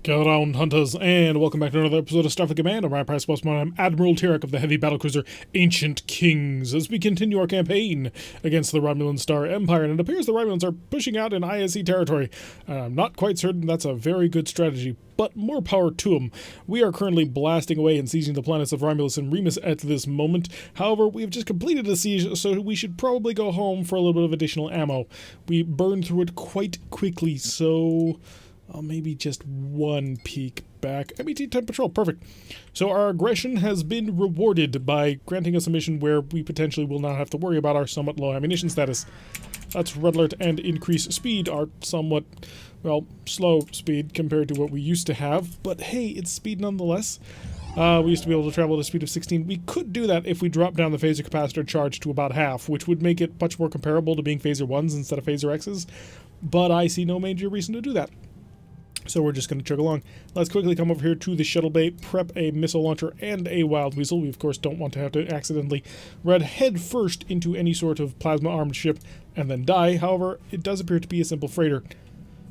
Gather round, hunters, and welcome back to another episode of Starfleet Command. I'm Orion Pirates. I'm Admiral Tarek of the heavy battlecruiser Ancient Kings, as we continue our campaign against the Romulan Star Empire, and it appears the Romulans are pushing out in ISE territory. I'm not quite certain that's a very good strategy, but more power to them. We are currently blasting away and sieging the planets of Romulus and Remus at this moment. However, we've just completed a siege, so we should probably go home for a little bit of additional ammo. We burned through it quite quickly, so maybe just one peek back. MET 10 patrol, perfect. So our aggression has been rewarded by granting us a mission where we potentially will not have to worry about our somewhat low ammunition status. That's red alert and increase speed, our somewhat, well, slow speed compared to what we used to have. But hey, it's speed nonetheless. We used to be able to travel at a speed of 16. We could do that if we drop down the phaser capacitor charge to about half, which would make it much more comparable to being phaser 1s instead of phaser Xs. But I see no major reason to do that. So we're just going to chug along. Let's quickly come over here to the shuttle bay, prep a missile launcher and a wild weasel. We, of course, don't want to have to accidentally run head first into any sort of plasma-armed ship and then die. However, it does appear to be a simple freighter.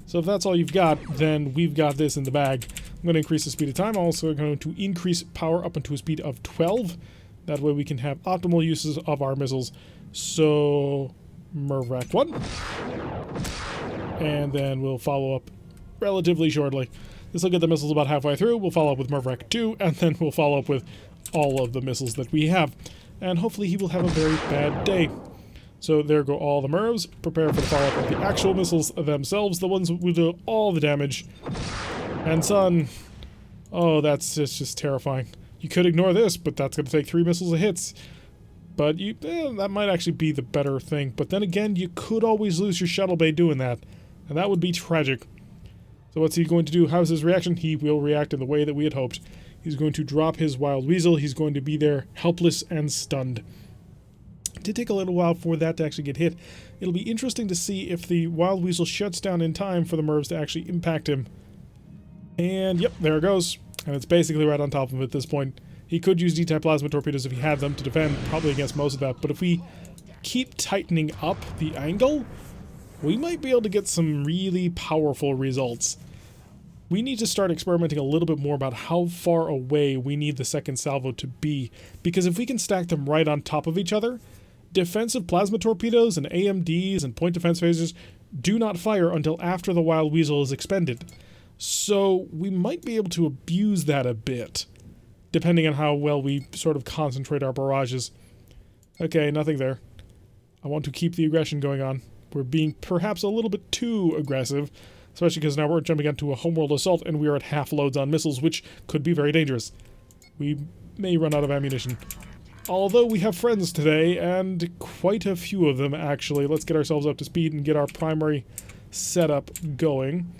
So if that's all you've got, then we've got this in the bag. I'm going to increase the speed of time. I'm also going to increase power up into a speed of 12. That way we can have optimal uses of our missiles. So, Mervac 1. And then we'll follow up relatively shortly. This will get the missiles about halfway through. We'll follow up with Mervac 2, and then we'll follow up with all of the missiles that we have. And hopefully he will have a very bad day. So there go all the Mervs. Prepare for the follow-up of the actual missiles themselves, the ones that will do all the damage. And son, oh, that's just terrifying. You could ignore this, but that's going to take 3 missiles of hits. But that might actually be the better thing. But then again, you could always lose your shuttle bay doing that, and that would be tragic. So what's he going to do? How's his reaction? He will react in the way that we had hoped. He's going to drop his wild weasel. He's going to be there helpless and stunned. It did take a little while for that to actually get hit. It'll be interesting to see if the wild weasel shuts down in time for the Mervs to actually impact him. And yep, there it goes. And it's basically right on top of him at this point. He could use D-type plasma torpedoes if he had them to defend, probably against most of that. But if we keep tightening up the angle, we might be able to get some really powerful results. We need to start experimenting a little bit more about how far away we need the second salvo to be, because if we can stack them right on top of each other, defensive plasma torpedoes and AMDs and point defense phasers do not fire until after the wild weasel is expended. So we might be able to abuse that a bit, depending on how well we sort of concentrate our barrages. Okay, nothing there. I want to keep the aggression going on. We're being perhaps a little bit too aggressive, especially because now we're jumping into a Homeworld assault and we are at half loads on missiles, which could be very dangerous. We may run out of ammunition. Although we have friends today, and quite a few of them actually. Let's get ourselves up to speed and get our primary setup going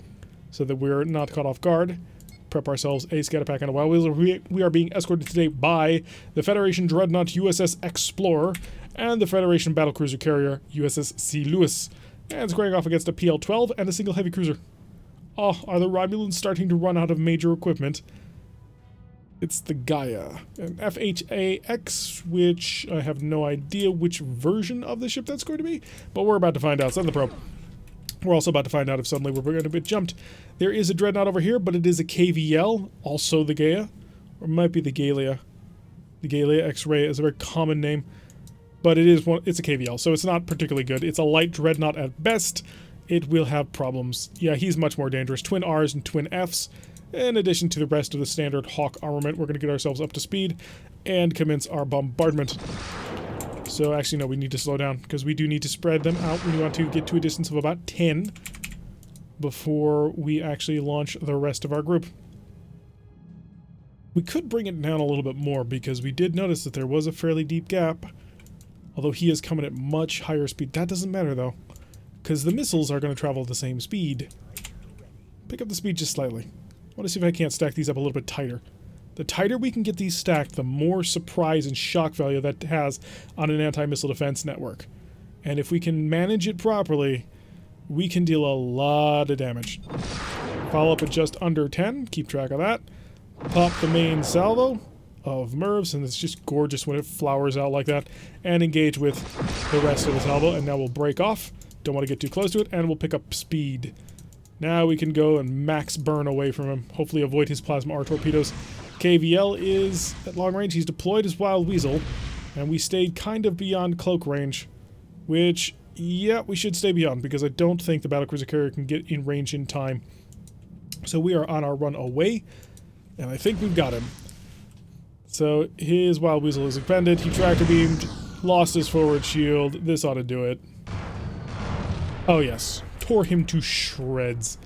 so that we're not caught off guard. Prep ourselves a scatter pack and a wild weasel. We are being escorted today by the Federation Dreadnought USS Explorer and the Federation Battlecruiser Carrier USS C. Lewis. And squaring off against a PL-12 and a single heavy cruiser. Oh, are the Romulans starting to run out of major equipment? It's the Gaia, an FHAX, which I have no idea which version of the ship that's going to be, but we're about to find out. Send the probe. We're also about to find out if suddenly we're going to be jumped. There is a Dreadnought over here, but it is a KVL, also the Gaia, or it might be the Galea. The Galea X-Ray is a very common name. But it's a KVL, so it's not particularly good. It's a light dreadnought at best. It will have problems. Yeah, he's much more dangerous. Twin Rs and twin Fs. In addition to the rest of the standard Hawk armament, we're going to get ourselves up to speed and commence our bombardment. So actually, no, we need to slow down because we do need to spread them out. We want to get to a distance of about 10 before we actually launch the rest of our group. We could bring it down a little bit more because we did notice that there was a fairly deep gap. Although he is coming at much higher speed. That doesn't matter, though, because the missiles are going to travel at the same speed. Pick up the speed just slightly. I want to see if I can't stack these up a little bit tighter. The tighter we can get these stacked, the more surprise and shock value that has on an anti-missile defense network. And if we can manage it properly, we can deal a lot of damage. Follow up at just under 10. Keep track of that. Pop the main salvo of Mervs, and it's just gorgeous when it flowers out like that, and engage with the rest of the salvo. And now we'll break off. Don't want to get too close to it, and we'll pick up speed. Now we can go and max burn away from him. Hopefully avoid his plasma R torpedoes. KVL is at long range. He's deployed his Wild Weasel. And we stayed kind of beyond cloak range. Which, yeah, we should stay beyond. Because I don't think the battlecruiser carrier can get in range in time. So we are on our run away. And I think we've got him. So his Wild Weasel is expended. He tractor beamed. Lost his forward shield. This ought to do it. Oh yes. Tore him to shreds.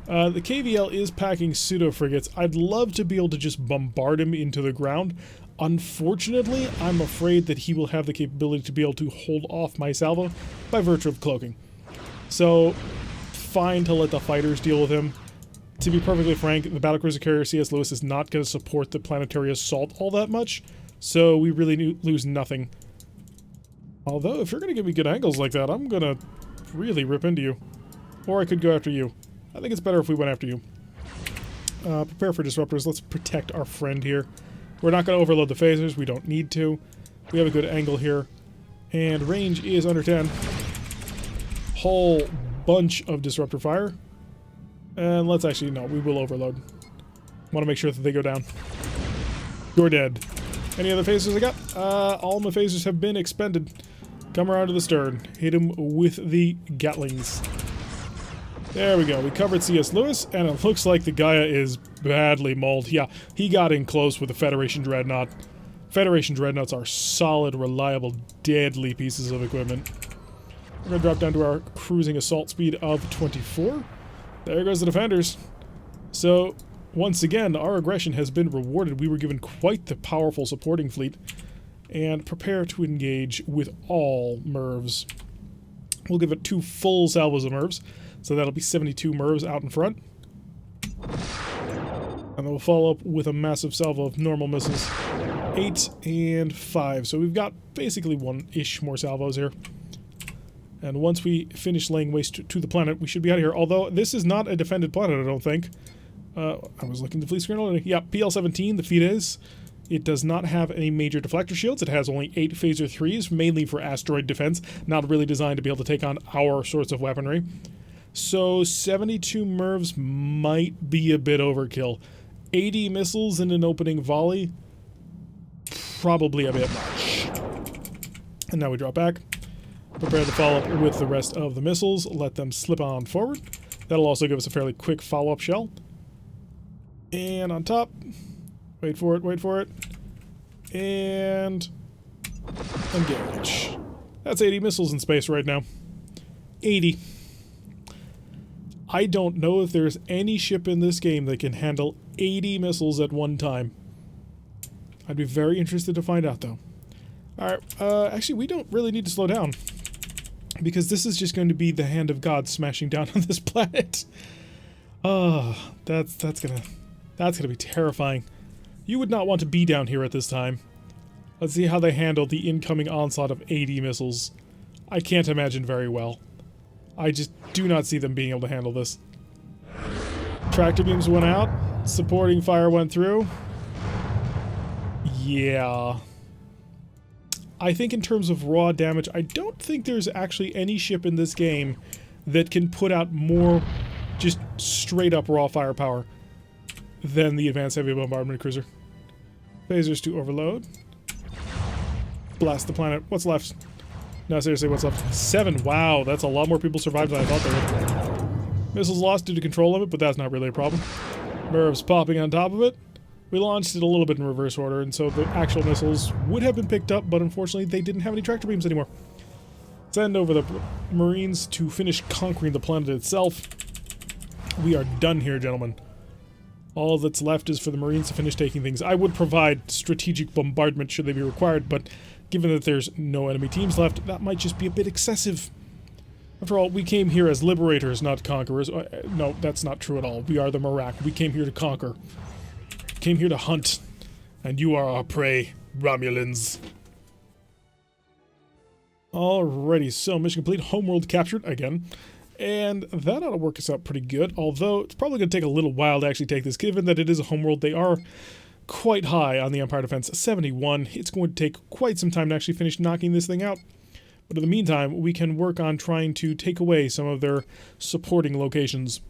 The KVL is packing pseudo-frigates. I'd love to be able to just bombard him into the ground. Unfortunately, I'm afraid that he will have the capability to be able to hold off my salvo by virtue of cloaking. So, fine to let the fighters deal with him. To be perfectly frank, the battlecruiser carrier C.S. Lewis is not going to support the planetary assault all that much, so we really lose nothing. Although, if you're going to give me good angles like that, I'm going to really rip into you. Or I could go after you. I think it's better if we went after you. Prepare for disruptors. Let's protect our friend here. We're not going to overload the phasers. We don't need to. We have a good angle here. And range is under 10. Whole bunch of disruptor fire. And let's actually, no, we will overload. Want to make sure that they go down. You're dead. Any other phasers I got? All my phasers have been expended. Come around to the stern. Hit him with the Gatlings. There we go. We covered C.S. Lewis, and it looks like the Gaia is badly mauled. Yeah, he got in close with the Federation Dreadnought. Federation Dreadnoughts are solid, reliable, deadly pieces of equipment. We're going to drop down to our cruising assault speed of 24. There goes the defenders. So, once again, our aggression has been rewarded. We were given quite the powerful supporting fleet. And prepare to engage with all MIRVs. We'll give it 2 full salvos of MIRVs. So that'll be 72 MIRVs out in front. And then we'll follow up with a massive salvo of normal missiles. 8 and 5. So we've got basically 1-ish more salvos here. And once we finish laying waste to the planet, we should be out of here. Although, this is not a defended planet, I don't think. I was looking at the fleet screen already. Yeah, PL-17, the Fides. It does not have any major deflector shields. It has only 8 Phaser 3s, mainly for asteroid defense. Not really designed to be able to take on our sorts of weaponry. So 72 MIRVs might be a bit overkill. 80 missiles in an opening volley, probably a bit much. And now we drop back. Prepare to follow up with the rest of the missiles. Let them slip on forward. That'll also give us a fairly quick follow-up shell. And on top, wait for it, wait for it. And engage. That's 80 missiles in space right now. 80. I don't know if there's any ship in this game that can handle 80 missiles at one time. I'd be very interested to find out, though. Alright, actually, we don't really need to slow down. Because this is just going to be the hand of God smashing down on this planet. Oh, that's gonna be terrifying. You would not want to be down here at this time. Let's see how they handle the incoming onslaught of 80 missiles. I can't imagine very well. I just do not see them being able to handle this. Tractor beams went out. Supporting fire went through. Yeah. I think in terms of raw damage, I don't think there's actually any ship in this game that can put out more just straight up raw firepower than the Advanced Heavy Bombardment Cruiser. Phasers to overload. Blast the planet. What's left? No, seriously, what's left? 7. Wow, that's a lot more people survived than I thought they would. Missiles lost due to control limit, but that's not really a problem. MIRVs popping on top of it. We launched it a little bit in reverse order, and so the actual missiles would have been picked up, but unfortunately they didn't have any tractor beams anymore. Send over the Marines to finish conquering the planet itself. We are done here, gentlemen. All that's left is for the Marines to finish taking things. I would provide strategic bombardment should they be required, but given that there's no enemy teams left, that might just be a bit excessive. After all, we came here as liberators, not conquerors. No, that's not true at all. We are the Marak. We came here to conquer. Came here to hunt. And you are our prey, Romulans. Alrighty, so mission complete. Homeworld captured again. And that ought to work us out pretty good, although it's probably going to take a little while to actually take this, given that it is a homeworld. They are quite high on the Empire Defense, 71. It's going to take quite some time to actually finish knocking this thing out. But in the meantime, we can work on trying to take away some of their supporting locations.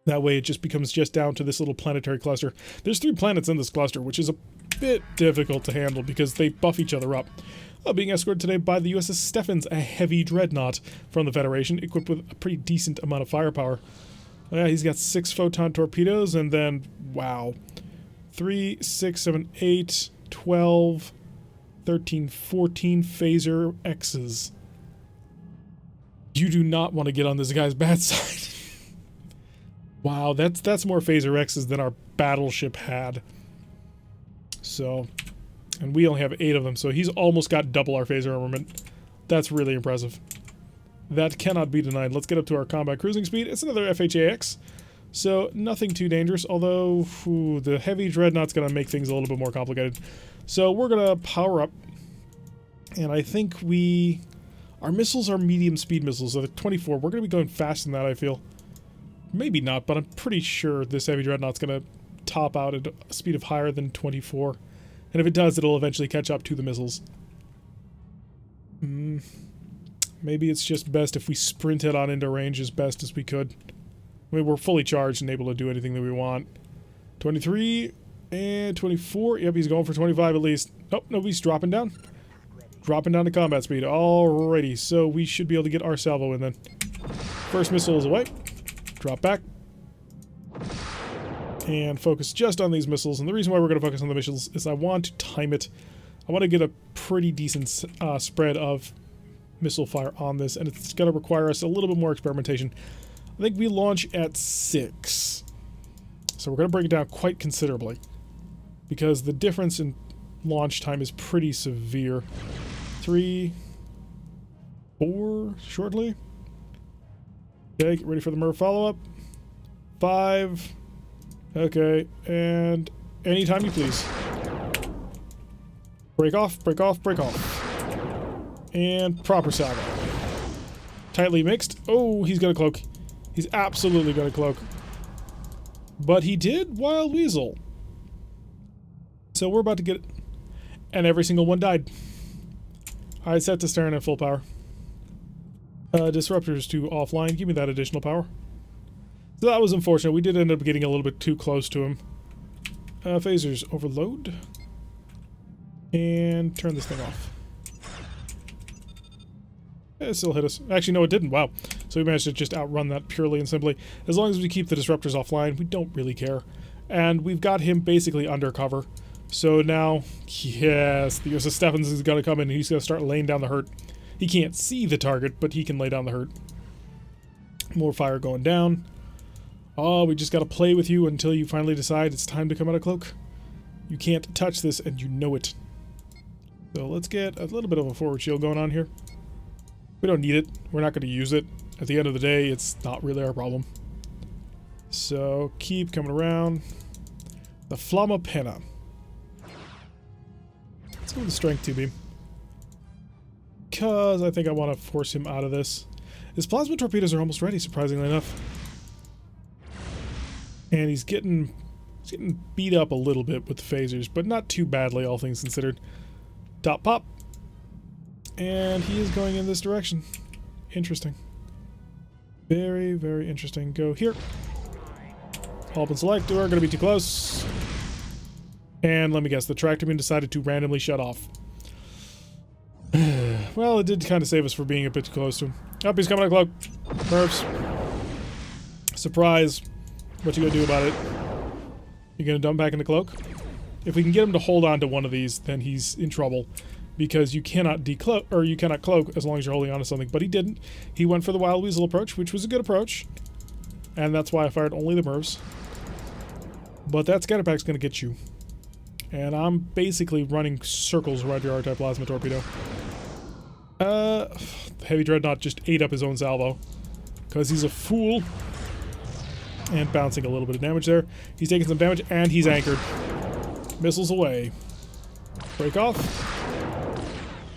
That way it just becomes just down to this little planetary cluster. There's 3 planets in this cluster, which is a bit difficult to handle because they buff each other up. Being escorted today by the USS Stephens, a heavy dreadnought from the Federation, equipped with a pretty decent amount of firepower. Yeah, he's got 6 photon torpedoes, and then, wow, 3, 6, 7, 8, 12, 13, 14 phaser X's. You do not want to get on this guy's bad side. Wow, that's more phaser X's than our battleship had. So, and we only have 8 of them, so he's almost got double our phaser armament. That's really impressive. That cannot be denied. Let's get up to our combat cruising speed. It's another FHAX, so nothing too dangerous, although the heavy dreadnought's going to make things a little bit more complicated. So we're going to power up, and I think our missiles are medium speed missiles, so they're 24. We're going to be going faster than that, I feel. Maybe not, but I'm pretty sure this heavy dreadnought's going to top out at a speed of higher than 24. And if it does, it'll eventually catch up to the missiles. Maybe it's just best if we sprint it on into range as best as we could. I mean, we're fully charged and able to do anything that we want. 23 and 24. Yep, he's going for 25 at least. Oh, no, he's dropping down. Dropping down to combat speed. Alrighty, so we should be able to get our salvo in then. First missile is away. Drop back. And focus just on these missiles. And the reason why we're going to focus on the missiles is I want to time it. I want to get a pretty decent spread of missile fire on this, and it's going to require us a little bit more experimentation. I think we launch at 6. So we're going to break it down quite considerably, because the difference in launch time is pretty severe. 3, 4 shortly. Okay, get ready for the MIRV follow-up. 5. Okay, and anytime you please. Break off, break off, break off. And proper salvo. Tightly mixed. Oh, he's gonna cloak. He's absolutely gonna cloak. But he did Wild Weasel. So we're about to get it. And every single one died. I set to stern at full power. Disruptors to offline. Give me that additional power. So that was unfortunate. We did end up getting a little bit too close to him. Phasers overload. And turn this thing off. It still hit us. Actually, no, it didn't. Wow. So we managed to just outrun that purely and simply. As long as we keep the disruptors offline, we don't really care. And we've got him basically undercover. So now, yes, the USS Stephens is going to come in and he's going to start laying down the hurt. He can't see the target, but he can lay down the hurt. More fire going down. Oh, we just got to play with you until you finally decide it's time to come out of cloak. You can't touch this, and you know it. So let's get a little bit of a forward shield going on here. We don't need it. We're not going to use it. At the end of the day, it's not really our problem. So keep coming around. The Flamma Penna. Let's go with the Strength 2 beam. Because I think I want to force him out of this. His plasma torpedoes are almost ready, surprisingly enough. And he's getting beat up a little bit with the phasers, but not too badly, all things considered. Top pop. And he is going in this direction. Interesting. Very, very interesting. Go here. Help and select. We're going to be too close. And let me guess, the tractor beam decided to randomly shut off. Well, it did kind of save us for being a bit too close to him. Up, he's coming out of cloak. MIRVs. Surprise. What you gonna do about it? You gonna dump back into cloak? If we can get him to hold on to one of these, then he's in trouble. Because you cannot decloak, or you cannot cloak as long as you're holding on to something. But he didn't. He went for the Wild Weasel approach, which was a good approach. And that's why I fired only the MIRVs. But that scatter pack's gonna get you. And I'm basically running circles around your R-type plasma torpedo. The heavy dreadnought just ate up his own salvo. Because he's a fool. And bouncing a little bit of damage there. He's taking some damage, and he's anchored. Missiles away. Break off.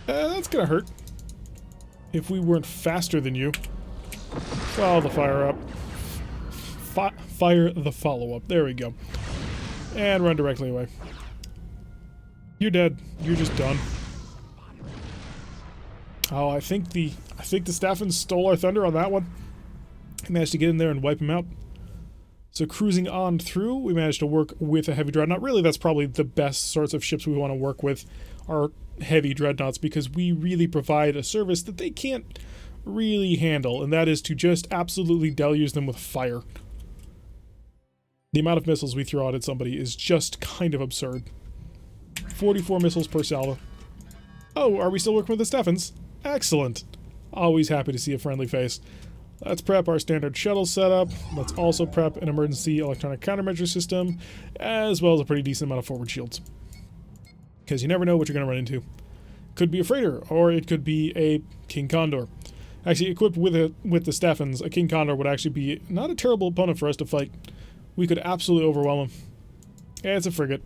That's gonna hurt. If we weren't faster than you. Follow the fire up. Fire the follow-up. There we go. And run directly away. You're dead. You're just done. Oh, I think the Stephens stole our thunder on that one. I managed to get in there and wipe him out. So cruising on through, we managed to work with a heavy dreadnought. Really, that's probably the best sorts of ships we want to work with are heavy dreadnoughts, because we really provide a service that they can't really handle, and that is to just absolutely deluge them with fire. The amount of missiles we throw out at somebody is just kind of absurd. 44 missiles per salvo. Oh, are we still working with the Steffens? Excellent. Always happy to see a friendly face. Let's prep our standard shuttle setup. Let's also prep an emergency electronic countermeasure system, as well as a pretty decent amount of forward shields. Because you never know what you're going to run into. Could be a freighter, or it could be a King Condor. Actually, equipped with the Steffens, a King Condor would actually be not a terrible opponent for us to fight. We could absolutely overwhelm him. It's a frigate.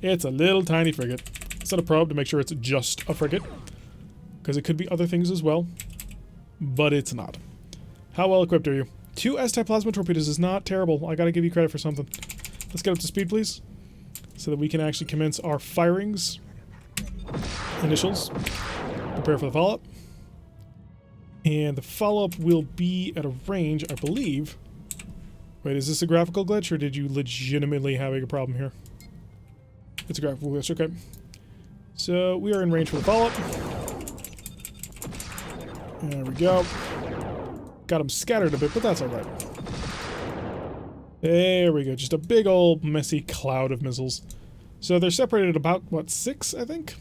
It's a little tiny frigate. Set a probe to make sure it's just a frigate, because it could be other things as well, but it's not. How well equipped are you? 2 S-type plasma torpedoes is not terrible. I gotta give you credit for something. Let's get up to speed, please, so that we can actually commence our firings. Initials. Prepare for the follow-up. And the follow-up will be at a range, I believe. Wait, is this a graphical glitch, or did you legitimately having a problem here? It's a graphical glitch, okay. So, we are in range for the follow-up. There we go. Got them scattered a bit, but that's alright. There we go. Just a big old messy cloud of missiles. So they're separated at about, what, 6, I think?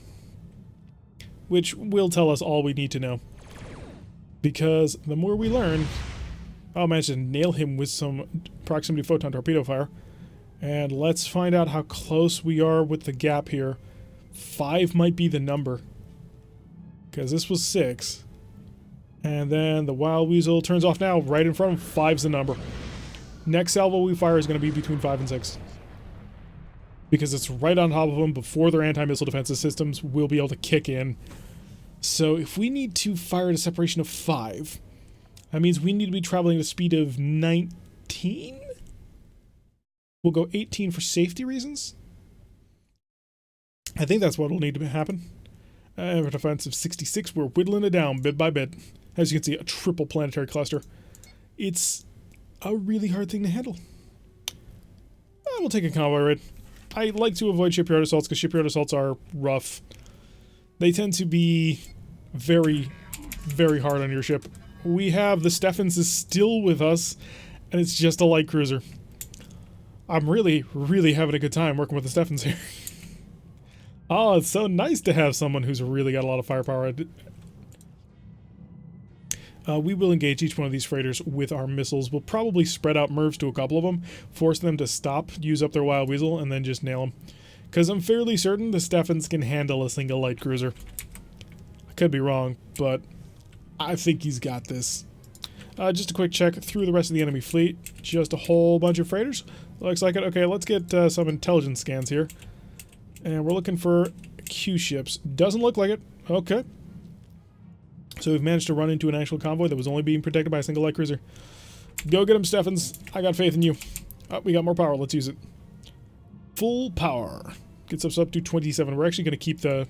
Which will tell us all we need to know. Because the more we learn... I'll manage to nail him with some proximity photon torpedo fire. And let's find out how close we are with the gap here. 5 might be the number. Because this was 6. And then the Wild Weasel turns off now, right in front of him. 5's the number. Next salvo we fire is going to be between 5 and 6. Because it's right on top of them before their anti-missile defensive systems will be able to kick in. So if we need to fire at a separation of 5, that means we need to be traveling at a speed of 19? We'll go 18 for safety reasons. I think that's what will need to happen. For defense of 66, we're whittling it down bit by bit. As you can see, a triple planetary cluster. It's a really hard thing to handle. We'll take a convoy raid. I like to avoid shipyard assaults because shipyard assaults are rough. They tend to be very, very hard on your ship. We have the Steffens is still with us, and it's just a light cruiser. I'm really, really having a good time working with the Steffens here. Oh, it's so nice to have someone who's really got a lot of firepower. We will engage each one of these freighters with our missiles. We'll probably spread out MIRVs to a couple of them, force them to stop, use up their Wild Weasel, and then just nail them. Because I'm fairly certain the Steffens can handle a single light cruiser. I could be wrong, but I think he's got this. Just a quick check through the rest of the enemy fleet. Just a whole bunch of freighters. Looks like it. Okay, let's get some intelligence scans here. And we're looking for Q ships. Doesn't look like it. Okay. So we've managed to run into an actual convoy that was only being protected by a single light cruiser. Go get him, Steffens. I got faith in you. Oh, we got more power. Let's use it. Full power. Gets us up to 27. We're actually going to keep the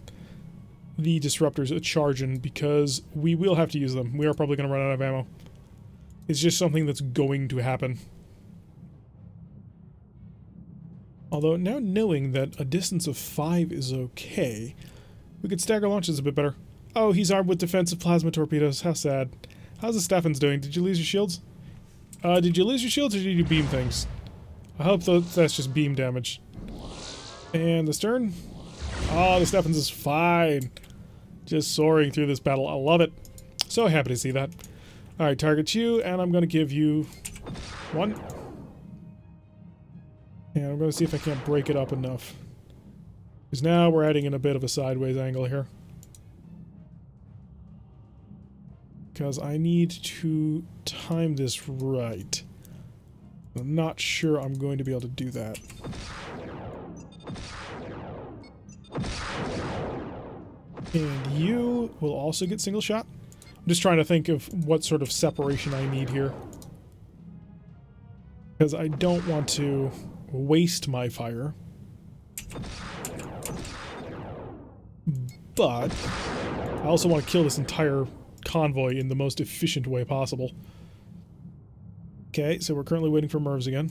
disruptors a-charging because we will have to use them. We are probably going to run out of ammo. It's just something that's going to happen. Although, now knowing that a distance of 5 is okay, we could stagger launches a bit better. Oh, he's armed with defensive plasma torpedoes. How sad. How's the Steffens doing? Did you lose your shields? Did you lose your shields or did you beam things? I hope that's just beam damage. And the stern? Oh, the Steffens is fine. Just soaring through this battle. I love it. So happy to see that. Alright, target you, and I'm going to give you 1. And I'm going to see if I can't break it up enough. Because now we're adding in a bit of a sideways angle here. Because I need to time this right. I'm not sure I'm going to be able to do that. And you will also get single shot. I'm just trying to think of what sort of separation I need here. Because I don't want to waste my fire. But I also want to kill this entire convoy in the most efficient way possible. Okay, so we're currently waiting for Mervs again.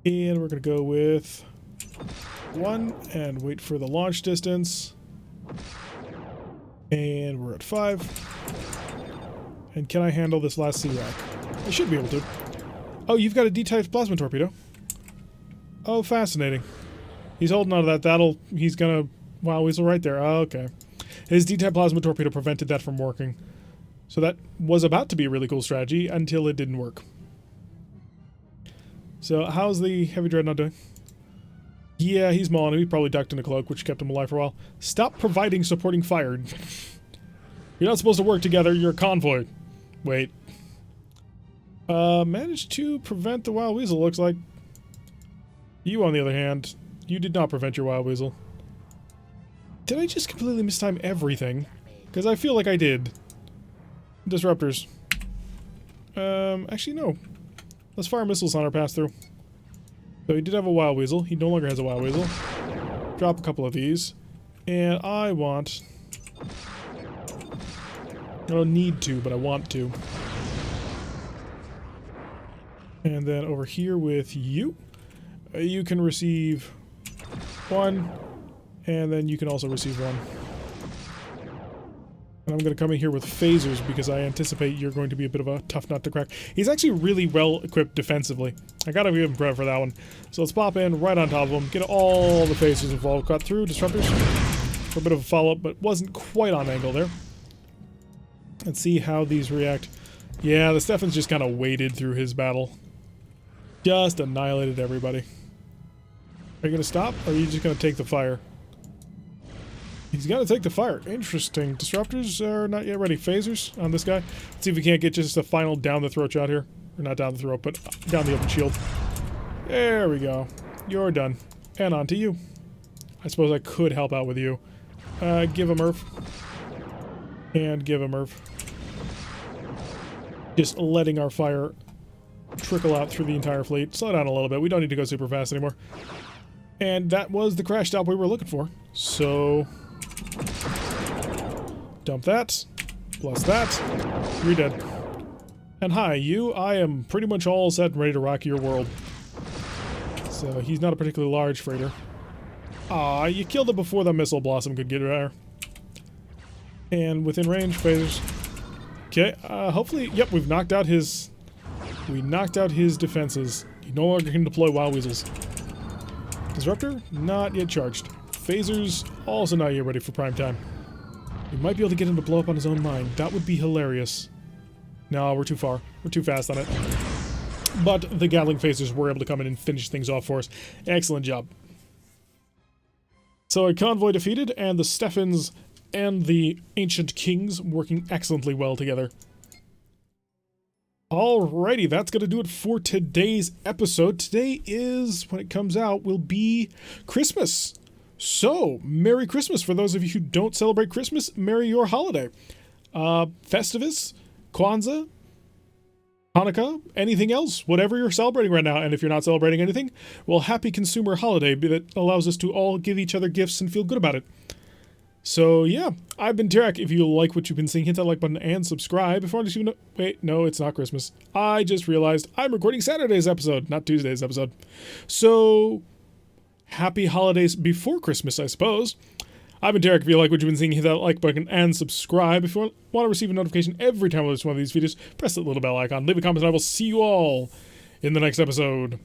And we're going to go with 1 and wait for the launch distance. And we're at 5. And can I handle this last C-Rack? I should be able to. Oh, you've got a D-type plasma torpedo. Oh, fascinating. He's holding on to that. He's gonna... Wow, weasel right there. Oh, okay. His D-type plasma torpedo prevented that from working. So that was about to be a really cool strategy until it didn't work. So how's the heavy dreadnought doing? Yeah, he's mauling him. He probably ducked in a cloak, which kept him alive for a while. Stop providing supporting fire. You're not supposed to work together. You're a convoy. Wait. Managed to prevent the Wild Weasel, looks like. You, on the other hand, you did not prevent your Wild Weasel. Did I just completely mistime everything? Because I feel like I did. Disruptors. Actually, no. Let's fire missiles on our pass-through. So he did have a Wild Weasel. He no longer has a Wild Weasel. Drop a couple of these. And I want... I don't need to, but I want to. And then over here with you, you can receive 1, and then you can also receive 1. And I'm going to come in here with phasers because I anticipate you're going to be a bit of a tough nut to crack. He's actually really well equipped defensively. I gotta give him credit for that one. So let's pop in right on top of him, get all the phasers involved, cut through disruptors for a bit of a follow-up, but wasn't quite on angle there. Let's see how these react. Yeah, the Stefan's just kind of waded through his battle. Just annihilated everybody. Are you going to stop, or are you just going to take the fire? He's got to take the fire. Interesting. Disruptors are not yet ready. Phasers on this guy. Let's see if we can't get just a final down-the-throat shot here. Or not down the throat, but down the open shield. There we go. You're done. And on to you. I suppose I could help out with you. Give a Murph. And give a Murph. Just letting our fire trickle out through the entire fleet. Slow down a little bit. We don't need to go super fast anymore. And that was the crash stop we were looking for. So... dump that. Plus that. You're dead. And hi, you. I am pretty much all set and ready to rock your world. So he's not a particularly large freighter. Ah, you killed it before the missile blossom could get there. And within range, phasers. Okay, hopefully, yep, we've knocked out his... We knocked out his defenses. He no longer can deploy Wild Weasels. Disruptor, not yet charged. Phasers, also not yet ready for prime time. We might be able to get him to blow up on his own mine. That would be hilarious. No, we're too far. We're too fast on it. But the Gatling phasers were able to come in and finish things off for us. Excellent job. So a convoy defeated, and the Stefans and the Ancient Kings working excellently well together. Alrighty, that's going to do it for today's episode. Today is, when it comes out, will be Christmas. So, Merry Christmas for those of you who don't celebrate Christmas. Merry your holiday. Festivus, Kwanzaa, Hanukkah, anything else, whatever you're celebrating right now. And if you're not celebrating anything, well, happy consumer holiday that allows us to all give each other gifts and feel good about it. So, yeah, I've been Tarek. If you like what you've been seeing, hit that like button and subscribe. If you want to know, wait, no, it's not Christmas. I just realized I'm recording Saturday's episode, not Tuesday's episode. So, happy holidays before Christmas, I suppose. I've been Tarek. If you like what you've been seeing, hit that like button and subscribe. If you want to receive a notification every time I release one of these videos, press that little bell icon, leave a comment, and I will see you all in the next episode.